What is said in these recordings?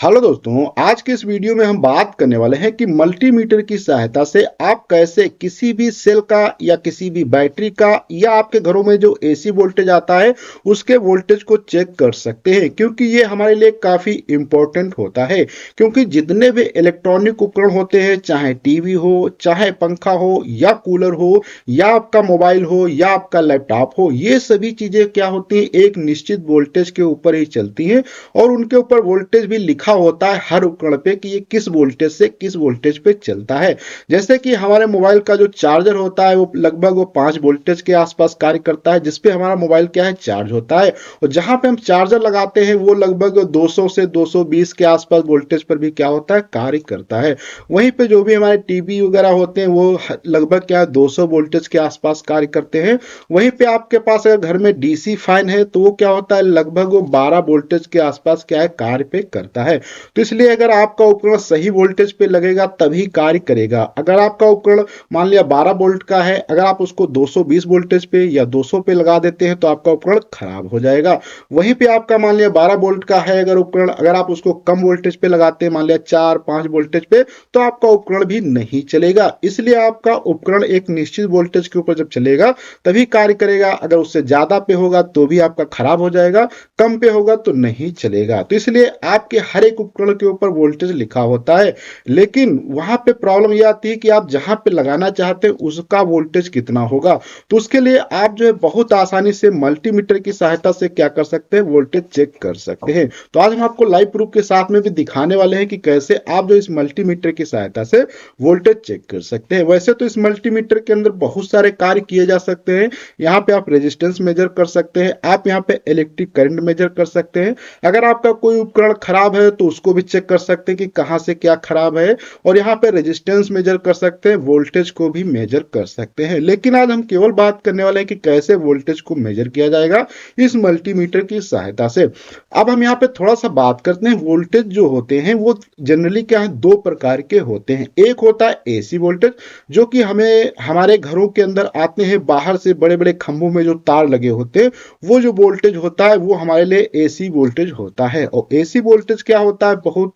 Hello दोस्तों, आज के इस वीडियो में हम बात करने वाले हैं कि मल्टीमीटर की सहायता से आप कैसे किसी भी सेल का या किसी भी बैटरी का या आपके घरों में जो एसी वोल्टेज आता है उसके वोल्टेज को चेक कर सकते हैं। क्योंकि ये हमारे लिए काफ़ी इम्पोर्टेंट होता है। क्योंकि जितने भी इलेक्ट्रॉनिक उपकरण होते हैं, चाहे टीवी हो, चाहे पंखा हो या कूलर हो या आपका मोबाइल हो या आपका लैपटॉप हो, ये सभी चीज़ें क्या होती हैं, एक निश्चित वोल्टेज के ऊपर ही चलती हैं और उनके ऊपर वोल्टेज भी लिखा होता है हर उपकरण पे कि ये किस वोल्टेज से किस वोल्टेज पे चलता है। जैसे कि हमारे मोबाइल का जो चार्जर होता है वो लगभग 5 वोल्टेज के आसपास कार्य करता है, जिसपे हमारा मोबाइल क्या है, चार्ज होता है। और जहां पे हम चार्जर लगाते हैं वो लगभग 200 से 220 के आसपास वोल्टेज पर भी क्या होता है, कार्य करता है। वहीं पे जो भी हमारे टीवी वगैरह होते हैं वो लगभग क्या है, 200 वोल्टेज के आसपास कार्य करते हैं। वहीं पे आपके पास अगर घर में डीसी फैन है तो वो क्या होता है, लगभग वो 12 वोल्टेज के आसपास क्या है, कार्य पे करता है। तो इसलिए अगर आपका उपकरण सही वोल्टेज पे लगेगा तभी कार्य करेगा। अगर आपका उपकरण मान लिया 12 वोल्ट का है, अगर आप उसको 220 वोल्टेज पे या 200 पे लगा देते हैं तो आपका उपकरण खराब हो जाएगा। वहीं पे आपका मान लिया 12 वोल्ट का है अगर उपकरण, अगर आप उसको कम वोल्टेज पे लगाते हैं, मान लिया 4-5 वोल्टेज पे, तो आपका उपकरण भी नहीं चलेगा। इसलिए आपका उपकरण एक निश्चित वोल्टेज के ऊपर जब चलेगा तभी कार्य करेगा। अगर उससे ज्यादा पे होगा तो भी आपका खराब हो जाएगा, कम पे होगा तो नहीं चलेगा। तो इसलिए आपके हर एक उपकरण के ऊपर वोल्टेज लिखा होता है, लेकिन वहां पे प्रॉब्लम यह आती है कि आप जहां पे लगाना चाहते हैं उसका वोल्टेज कितना होगा। तो उसके लिए आप जो है बहुत आसानी से मल्टीमीटर की सहायता से क्या कर सकते हैं, वोल्टेज चेक कर सकते हैं। तो आज हम आपको लाइव प्रूफ के साथ में भी दिखाने वाले हैं कि कैसे आप जो इस मल्टीमीटर की सहायता से वोल्टेज चेक कर सकते हैं। वैसे तो इस मल्टीमीटर के अंदर बहुत सारे कार्य किए जा सकते हैं। यहाँ पे आप रेजिस्टेंस मेजर कर सकते हैं, आप यहाँ पे इलेक्ट्रिक करंट मेजर कर सकते हैं। अगर आपका कोई उपकरण खराब है तो उसको भी चेक कर सकते हैं कि कहां से क्या खराब है। और यहाँ पे रेजिस्टेंस मेजर कर सकते हैं, वोल्टेज को भी मेजर कर सकते हैं। लेकिन आज हम केवल बात करने वाले हैं कि कैसे वोल्टेज को मेजर किया जाएगा इस मल्टीमीटर की सहायता से। अब हम यहाँ पे थोड़ा सा बात करते हैं। वोल्टेज जो होते हैं वो जनरली क्या है, दो प्रकार के होते हैं। एक होता है एसी वोल्टेज, जो कि हमें हमारे घरों के अंदर आते हैं, बाहर से बड़े बड़े खंभों में जो तार लगे होते हैं, वो जो वोल्टेज होता है वो हमारे लिए एसी वोल्टेज होता है। और एसी वोल्टेज क्या होता है, बहुत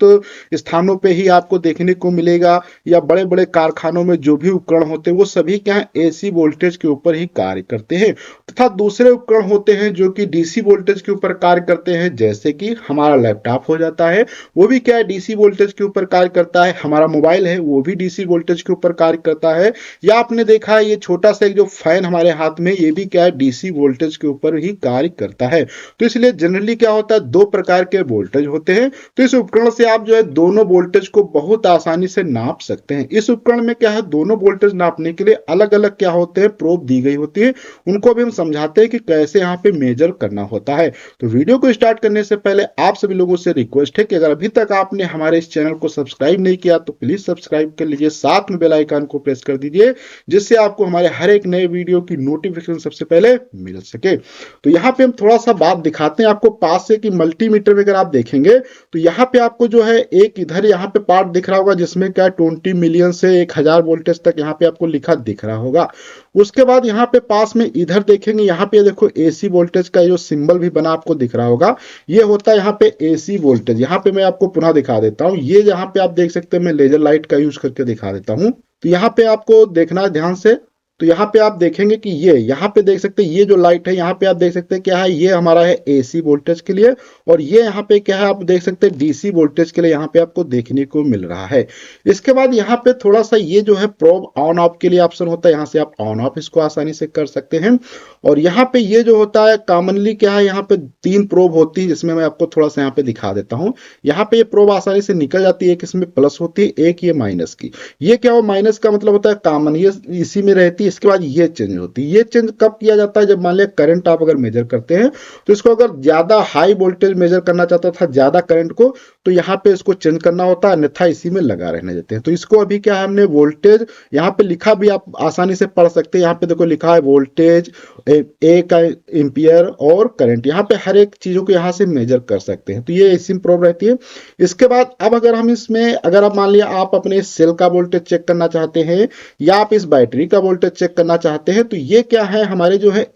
स्थानों पे ही आपको देखने को मिलेगा, या बड़े बड़े कारखानों में जो भी उपकरण होते हैं वो सभी क्या है, एसी वोल्टेज के ऊपर ही कार्य करते हैं। तथा दूसरे उपकरण होते हैं जो कि डीसी वोल्टेज के ऊपर कार्य करते हैं, जैसे कि हमारा लैपटॉप हो जाता है, वो भी क्या है, डीसी वोल्टेज के ऊपर कार्य करता है। हमारा मोबाइल है वो भी डीसी वोल्टेज के ऊपर कार्य करता है। या आपने देखा है ये छोटा सा एक जो फैन हमारे हाथ में, ये भी क्या है, डीसी वोल्टेज के ऊपर ही कार्य करता है। तो इसलिए जनरली क्या होता है, दो प्रकार के वोल्टेज होते हैं। तो इस उपकरण से आप जो है दोनों वोल्टेज को बहुत आसानी से नाप सकते हैं। इस उपकरण में क्या है, दोनों वोल्टेज नापने के लिए अलग अलग क्या होते हैं, प्रोब दी गई होती है। उनको भी हम समझाते हैं कि कैसे यहाँ पे मेजर करना होता है। तो वीडियो को स्टार्ट करने से पहले आप सभी लोगों से रिक्वेस्ट है कि अगर अभी तक आपने हमारे इस चैनल को सब्सक्राइब नहीं किया तो प्लीज सब्सक्राइब कर लीजिए, साथ में बेल आइकन को प्रेस कर दीजिए, जिससे आपको हमारे हर एक नए वीडियो की नोटिफिकेशन सबसे पहले मिल सके। तो यहाँ पे हम थोड़ा सा बात दिखाते हैं आपको पास से कि मल्टीमीटर में अगर आप देखेंगे तो यहाँ पे आपको जो है एक इधर यहाँ पे पार्ट दिख रहा होगा जिसमें क्या 20 मिलियन से 1000 वोल्टेज तक यहाँ पे आपको लिखा दिख रहा होगा। उसके बाद यहाँ पे पास में इधर देखेंगे, यहाँ पे देखो एसी वोल्टेज का जो सिंबल भी बना आपको दिख रहा होगा, ये होता है यहाँ पे एसी वोल्टेज। यहाँ पे मैं आपको पुनः दिखा देता हूँ, ये यहाँ पे आप देख सकते हैं, मैं लेजर लाइट का यूज करके दिखा देता हूँ। तो यहाँ पे आपको देखना है ध्यान से। तो यहाँ पे आप देखेंगे कि ये यहाँ पे देख सकते हैं, ये जो लाइट है यहाँ पे आप देख सकते हैं क्या है, ये हमारा है एसी वोल्टेज के लिए। और ये यहाँ पे क्या है, आप देख सकते हैं डीसी वोल्टेज के लिए यहाँ पे आपको देखने को मिल रहा है। इसके बाद यहाँ पे थोड़ा सा ये जो है प्रोब ऑन ऑफ के लिए ऑप्शन होता है, यहाँ से आप ऑन ऑफ इसको आसानी से कर सकते हैं। और यहाँ पे ये जो होता है कॉमनली क्या है, यहाँ पे 3 प्रोब होती है, जिसमें मैं आपको थोड़ा सा यहाँ पे दिखा देता हूँ। यहाँ पे ये प्रोब आसानी से निकल जाती है, एक इसमें प्लस होती है, एक ये माइनस की। ये क्या हो, माइनस का मतलब होता है कॉमन, ये इसी में रहती है। इसके बाद ये चेंज होती है। ये चेंज कब किया जाता है, जब मान लिया करंट आप अगर मेजर करते हैं तो इसको अगर ज्यादा हाई वोल्टेज मेजर करना चाहता था, ज्यादा करंट को, तो यहाँ पे इसको चेंज करना होता है, अन्यथा इसी में लगा रहने देते हैं। तो इसको अभी क्या है, हमने वोल्टेज यहाँ पे लिखा भी आप आसानी से पढ़ सकते हैं। यहाँ पे देखो लिखा है वोल्टेज, ए का एम्पियर और करंट, यहाँ पे हर एक चीजों को यहाँ से मेजर कर सकते हैं। तो ये इसी प्रोब रहती है। इसके बाद अब अगर हम इसमें, अगर आप मान लिया आप अपने सेल का वोल्टेज चेक करना चाहते हैं या आप इस बैटरी का वोल्टेज चेक करना चाहते हैं तो ये क्या है, हमारे जो है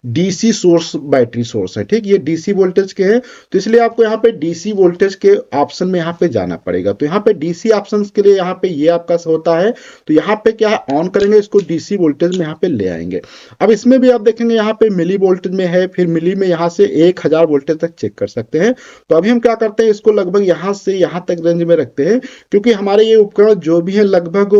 डीसी सोर्स, बैटरी सोर्स है, ठीक, ये डीसी वोल्टेज के हैं। तो इसलिए आपको यहाँ पे डीसी वोल्टेज के ऑप्शन में यहाँ पे जाना पड़ेगा। तो यहाँ पे डीसी ऑप्शन के लिए यहाँ पे ये आपका होता है। तो यहाँ पे क्या है, ऑन करेंगे इसको, डीसी वोल्टेज में यहाँ पे ले आएंगे। अब इसमें भी आप देखेंगे यहाँ पे मिली वोल्टेज में है, फिर मिली में यहाँ से 1000 वोल्टेज तक चेक कर सकते हैं। तो अभी हम क्या करते हैं, इसको लगभग यहाँ से यहाँ तक रेंज में रखते हैं, क्योंकि हमारे ये उपकरण जो भी है लगभग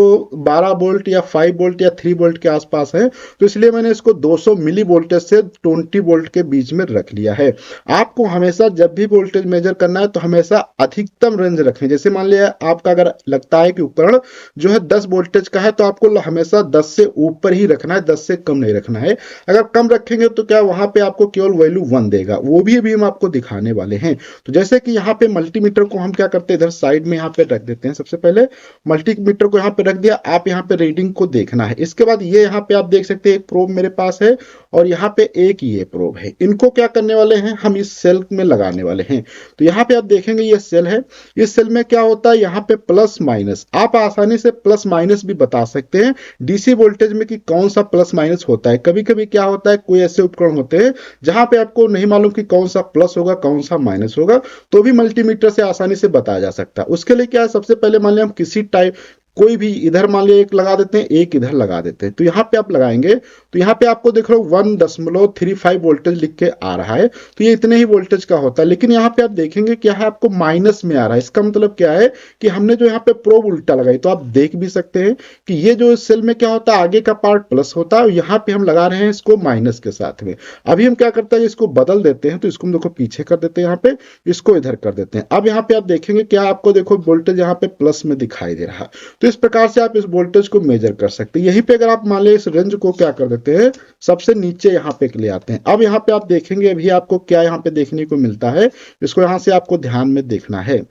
12 वोल्ट या 5 वोल्ट या 3 वोल्ट के आसपास है। तो इसलिए मैंने इसको 200 मिली वोल्टेज से 20 वोल्ट के बीच में रख लिया है। आपको हमेशा जब भी वोल्टेज मेजर करना है तो हमेशा अधिकतम रेंज रखें। जैसे मान लिया आपका अगर लगता है कि उपकरण जो है 10 वोल्टेज का है तो आपको हमेशा 10 से ऊपर ही रखना है, 10 से कम नहीं रखना है। अगर कम रखेंगे तो क्या वहां पे आपको केवल वैल्यू 1 देगा, वो भी अभी हम आपको दिखाने वाले हैं। तो जैसे कि यहाँ पे मल्टीमीटर को हम क्या करते हैं, इधर साइड में यहाँ पे रख देते हैं। सबसे पहले मल्टीमीटर को यहाँ पे रख दिया, आप यहाँ पे रीडिंग को देखना है। इसके बाद ये यहाँ पे आप देख सकते हैं एक प्रोब मेरे पास है और यहाँ पे एक ये प्रोब है। इनको क्या करने वाले हैं, हम इस सेल में लगाने वाले हैं। तो यहाँ पे आप देखेंगे ये सेल है, इस सेल में क्या होता है, यहाँ पे प्लस माइनस, आप आसानी से प्लस माइनस भी बता सकते हैं डीसी वोल्टेज में कि कौन सा प्लस माइनस होता है। कभी कभी क्या होता है, कोई ऐसे उपकरण होते हैं जहां पे आपको नहीं मालूम कि कौन सा प्लस होगा कौन सा माइनस होगा, तो भी मल्टीमीटर से आसानी से बताया जा सकता है। उसके लिए क्या है, सबसे पहले मान लिया हम किसी टाइप कोई भी इधर मान लिया एक लगा देते हैं, एक इधर लगा देते हैं। तो यहाँ पे आप लगाएंगे तो यहाँ पे आपको देख लो 1.35 वोल्टेज लिख के आ रहा है। तो ये इतने ही वोल्टेज का होता है। लेकिन यहाँ पे आप देखेंगे क्या है, आपको माइनस में आ रहा है। इसका मतलब क्या है कि हमने जो यहाँ पे प्रोब उल्टा लगाई। तो आप देख भी सकते हैं कि ये जो इस सेल में क्या होता है, आगे का पार्ट प्लस होता है और यहाँ पे हम लगा रहे हैं इसको माइनस के साथ में। अभी हम क्या करते हैं, इसको बदल देते हैं। तो इसको हम देखो पीछे कर देते हैं, यहाँ पे इसको इधर कर देते हैं। अब यहाँ पे आप देखेंगे क्या, आपको देखो वोल्टेज यहाँ पे प्लस में दिखाई दे रहा है। तो इस प्रकार से आप इस वोल्टेज को मेजर कर सकते हैं। यहीं पे अगर आप मान लें इस रेंज को क्या कर देते हैं, सबसे नीचे यहाँ पे ले आते हैं। अब यहाँ पे आप देखेंगे अभी आपको क्या यहाँ पे देखने को मिलता है, इसको यहाँ से आपको ध्यान में देखना है।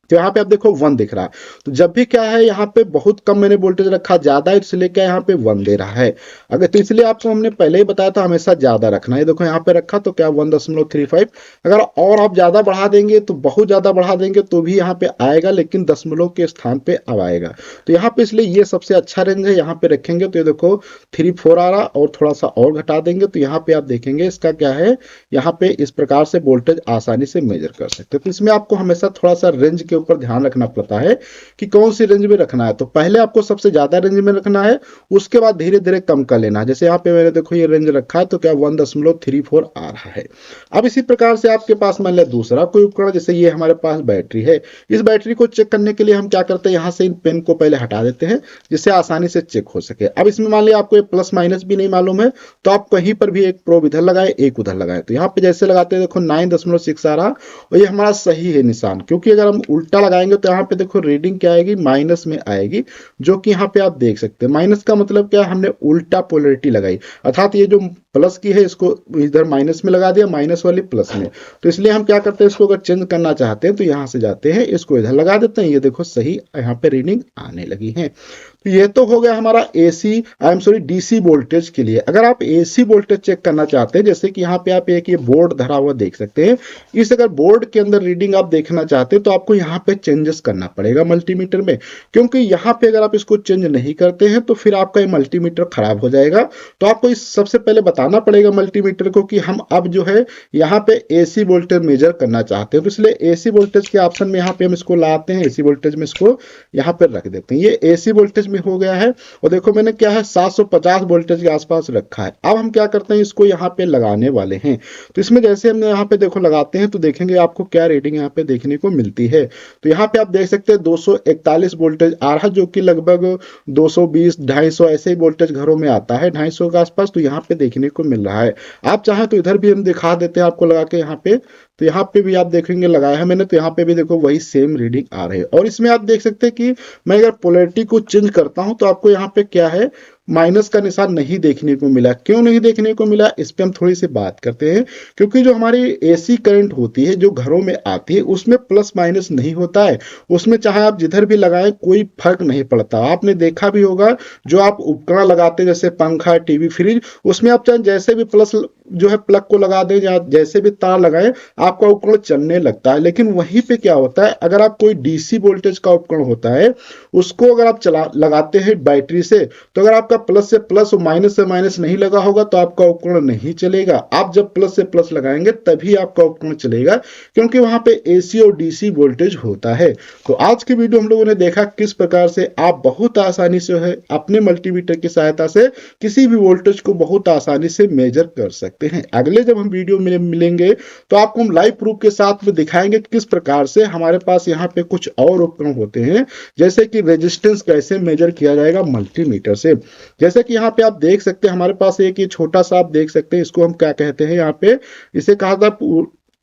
तो यहाँ पे आप देखो 1 दिख रहा है। तो जब भी क्या है, यहाँ पे बहुत कम मैंने वोल्टेज रखा, ज्यादा इसलिए क्या यहाँ पे 1 दे रहा है। अगर तो इसलिए आपको हमने पहले ही बताया था हमेशा ज्यादा रखना है। देखो यहाँ पे रखा तो क्या 1.35। अगर और आप ज्यादा बढ़ा देंगे तो बहुत ज्यादा बढ़ा देंगे तो भी यहाँ पे आएगा, लेकिन दशमलव के स्थान पे अब आएगा। तो यहाँ पे इसलिए ये सबसे अच्छा रेंज है, यहाँ पे रखेंगे तो ये देखो 3-4 आ रहा, और थोड़ा सा और घटा देंगे तो यहाँ पे आप देखेंगे इसका क्या है, यहाँ पे इस प्रकार से वोल्टेज आसानी से मेजर कर सकते हैं। तो इसमें आपको हमेशा थोड़ा सा रेंज के ऊपर ध्यान रखना पड़ता है कि कौन सी रेंज में रखना है। तो पहले आपको सबसे ज्यादा रेंज में रखना है, उसके बाद धीरे धीरे कम कर लेना है। जैसे यहाँ पे मैंने देखो ये रेंज रखा है तो क्या 1.34 आ रहा है। अब इसी प्रकार से आपके पास मान लिया दूसरा कोई उपकरण, जैसे ये हमारे पास बैटरी है। इस बैटरी को चेक करने के लिए हम क्या करते हैं, यहाँ से इन पेन को पहले हटा देते हैं जिससे आसानी से चेक हो सके। अब इसमें मान लिया आपको प्लस माइनस भी नहीं मालूम है तो आप कहीं पर भी एक प्रोब इधर लगाए एक उधर लगाए। तो यहाँ पे जैसे लगाते हैं देखो 9.6 आ रहा, और ये हमारा सही है निशान, क्योंकि अगर हम उल्टा लगाएंगे तो यहाँ पे देखो रीडिंग क्या आएगी, माइनस में आएगी, जो कि यहाँ पे आप देख सकते हैं। माइनस का मतलब क्या, हमने उल्टा पोलैरिटी लगाई, अर्थात ये जो प्लस की है इसको इधर माइनस में लगा दिया, माइनस वाली प्लस में। तो इसलिए हम क्या करते हैं, इसको अगर चेंज करना चाहते हैं तो यहाँ से जाते हैं, इसको इधर लगा देते हैं। ये देखो सही यहाँ पे रीडिंग आने लगी है। तो ये तो हो गया हमारा डीसी वोल्टेज के लिए। अगर आप एसी वोल्टेज चेक करना चाहते हैं, जैसे कि यहाँ पे आप एक ये बोर्ड धरा हुआ देख सकते हैं, इस अगर बोर्ड के अंदर रीडिंग आप देखना चाहते हैं तो आपको यहाँ पे चेंजेस करना पड़ेगा मल्टीमीटर में, क्योंकि यहाँ पे अगर आप इसको चेंज नहीं करते हैं तो फिर आपका ये मल्टीमीटर खराब हो जाएगा। तो आपको इस सबसे पहले बताना पड़ेगा मल्टीमीटर को कि हम अब जो है यहाँ पे एसी वोल्टेज मेजर करना चाहते हैं। तो इसलिए एसी वोल्टेज के ऑप्शन में यहाँ पे हम इसको लाते हैं, एसी वोल्टेज में इसको यहाँ पे रख देते हैं। ये एसी वोल्टेज में हो गया है, और देखो मैंने क्या है 750 वोल्टेज के आसपास रखा है। अब हम क्या करते हैं, इसको यहाँ पे लगाने वाले हैं। तो इसमें जैसे हम यहाँ पे देखो लगाते हैं तो देखेंगे आपको क्या रीडिंग यहाँ पे देखने को मिलती है। तो यहाँ पे आप देख सकते हैं 241 वोल्टेज आ रहा है, जो कि लगभग 220 250 ऐसे ही वोल्टेज घरों में आता है, 250 के आसपास। तो यहाँ पे देखने को मिल रहा है। आप चाहें तो इधर भी हम दिखा देते हैं आपको लगा के यहाँ पे, तो यहाँ पे भी आप देखेंगे लगाया है मैंने, तो यहाँ पे भी देखो वही सेम रीडिंग आ रही है। और इसमें आप देख सकते हैं कि मैं अगर पोलैरिटी को चेंज करता हूं तो आपको यहाँ पे क्या है, माइनस का निशान नहीं देखने को मिला। क्यों नहीं देखने को मिला, इस पे हम थोड़ी सी बात करते हैं। क्योंकि जो हमारी एसी करंट होती है जो घरों में आती है उसमें प्लस माइनस नहीं होता है, उसमें चाहे आप जिधर भी लगाएं कोई फर्क नहीं पड़ता। आपने देखा भी होगा जो आप उपकरण लगाते हैं जैसे पंखा, टीवी, फ्रिज, उसमें आप चाहे जैसे भी प्लस जो है प्लग को लगा दें या जैसे भी तार लगाएं आपका उपकरण चलने लगता है। लेकिन वहीं पे क्या होता है, अगर आप कोई डीसी वोल्टेज का उपकरण होता है उसको अगर आप लगाते हैं बैटरी से, तो अगर आपका प्लस से प्लस और माइनस से माइनस नहीं लगा होगा तो आपका उपकरण नहीं चलेगा। आप जब प्लस से प्लस लगाएंगे तभी आपका उपकरण चलेगा, क्योंकि वहां पे एसी और डीसी वोल्टेज होता है। तो आज की वीडियो हम लोगों ने देखा किस प्रकार से आप बहुत आसानी से है अपने मल्टीमीटर की सहायता से किसी भी वोल्टेज को बहुत आसानी से मेजर कर सकते हैं। अगले जब हम वीडियो में मिलेंगे तो आपको हम लाइव प्रूफ के साथ में दिखाएंगे किस प्रकार से हमारे पास यहाँ पे कुछ और उपकरण होते हैं, जैसे कि रेजिस्टेंस कैसे मेजर किया जाएगा मल्टीमीटर से। जैसे कि यहाँ पे आप देख सकते हैं हमारे पास एक ये छोटा सा आप देख सकते हैं, इसको हम क्या कहते हैं, यहाँ पे इसे कहा था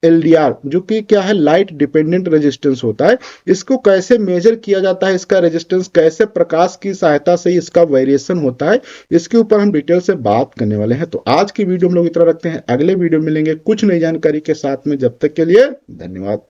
एलडीआर, जो कि क्या है, लाइट डिपेंडेंट रेजिस्टेंस होता है। इसको कैसे मेजर किया जाता है, इसका रेजिस्टेंस कैसे प्रकाश की सहायता से इसका वेरिएशन होता है, इसके ऊपर हम डिटेल से बात करने वाले हैं। तो आज की वीडियो हम लोग इतना रखते हैं, अगले वीडियो मिलेंगे कुछ नई जानकारी के साथ में। जब तक के लिए धन्यवाद।